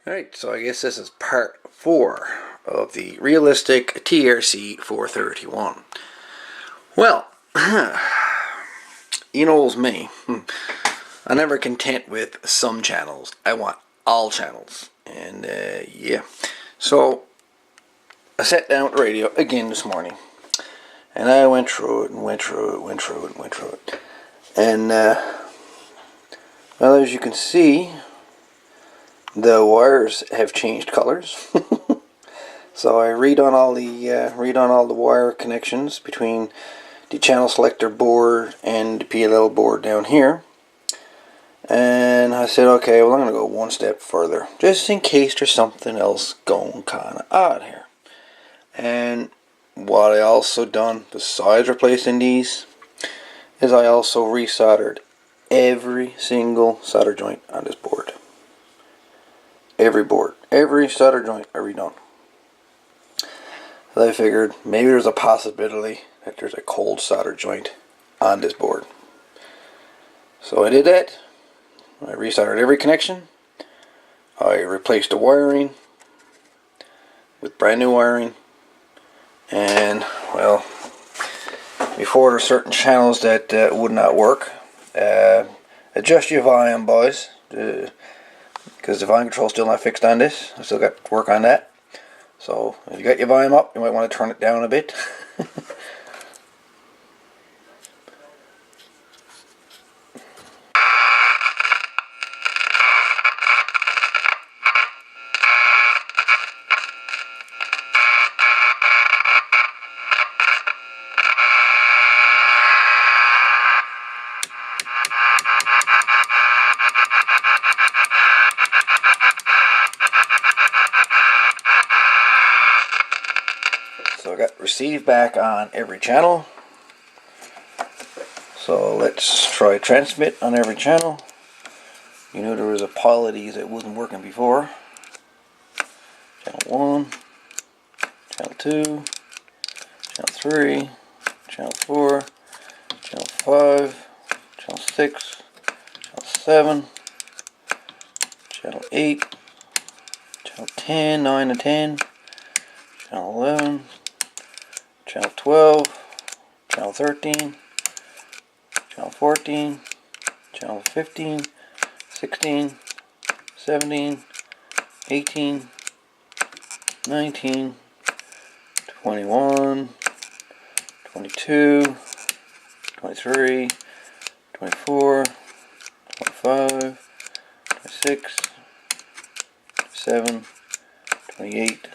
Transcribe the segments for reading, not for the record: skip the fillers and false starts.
Alright, so I guess this is part 4 of the realistic TRC 431. Well, you know it's me. I'm never content with some channels. I want all channels. And yeah. So I sat down with the radio again this morning. And I went through it and went through it. And well, as you can see, the wires have changed colors. So I redone all the wire connections between the channel selector board and the PLL board down here. And I said, okay, well, I'm going to go one step further, just in case there's something else going kind of odd here. And what I also done, besides replacing these, is I also resoldered every single solder joint on this board. Every solder joint I redone. So I figured maybe there's a possibility that there's a cold solder joint on this board. So I did that. I resoldered every connection. I replaced the wiring with brand new wiring. And, well, before there are certain channels that would not work, adjust your volume, boys. Because the volume control is still not fixed on this. I still got to work on that. So if you got your volume up, you might want to turn it down a bit. So I got receive back on every channel. So let's try transmit on every channel. You know there was a pile of these that wasn't working before. Channel 1, channel 2, channel 3, channel 4, channel 5, channel 6, channel 7, channel 8, channel 10, 9 and 10, channel 11, channel 12, channel 13, channel 14, channel 15, 16, 17, 18, 19, 21, 22, 23, 24, 25, 26, 27, 28,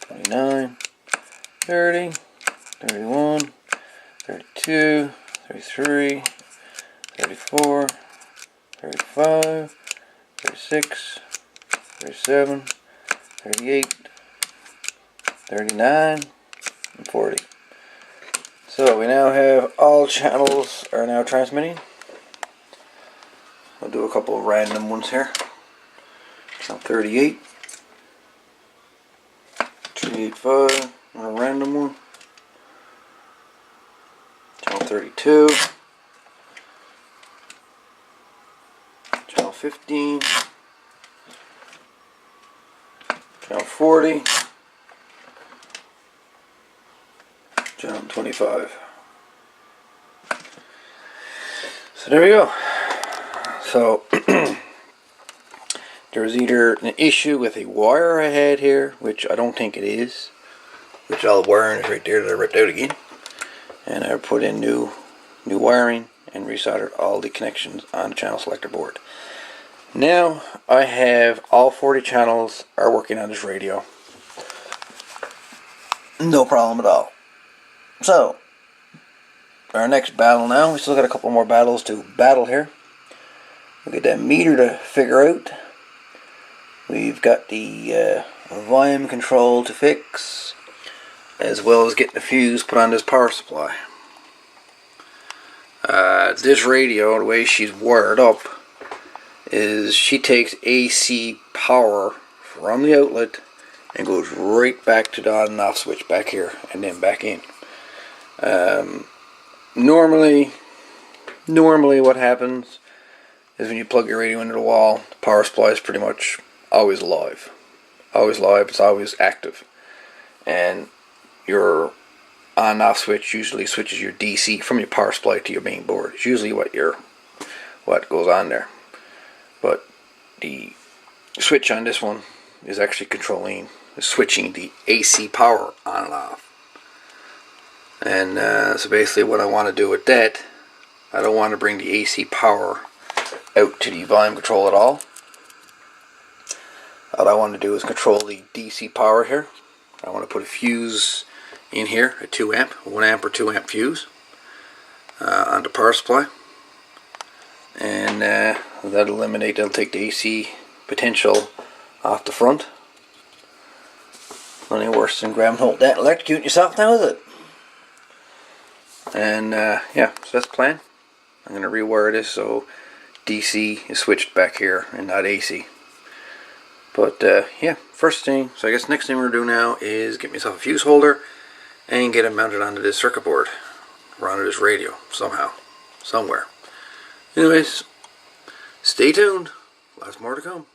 29, 30, 31, 32, 33, 34, 35, 36, 37, 38, 39, and 40. So we now have all channels are now transmitting. I'll do a couple of random ones here. Channel 38, 385, a random one. Channel 32, channel 15, channel 40, channel 25. So there we go. So there's either an issue with a wire I had here, which I don't think it is, which all the wiring is right there that I ripped out again. And I put in new wiring and resoldered all the connections on the channel selector board. Now I have all 40 channels are working on this radio. No problem at all. So our next battle now, we still got a couple more battles to battle here. We got that meter to figure out. We've got the volume control to fix, as well as getting the fuse put on this power supply. This radio, the way she's wired up, is she takes AC power from the outlet and goes right back to the on and off switch back here and then back in. Normally what happens is when you plug your radio into the wall, the power supply is pretty much always live. Always live, it's always active. And your on and off switch usually switches your DC from your power supply to your main board. It's usually what goes on there. But the switch on this one is actually switching the AC power on and off. And so basically what I want to do with that, I don't want to bring the AC power out to the volume control at all. All I want to do is control the DC power here. I want to put a fuse in here, a 2 amp, 1 amp or 2 amp fuse on the power supply. And that'll take the AC potential off the front. Nothing worse than grabbing hold of that and electrocuting yourself now, is it? And yeah, so that's the plan. I'm going to rewire this so DC is switched back here and not AC. But yeah, first thing, so I guess next thing we're going to do now is get myself a fuse holder and get it mounted onto this circuit board or onto this radio somehow, somewhere. Anyways, stay tuned. Lots more to come.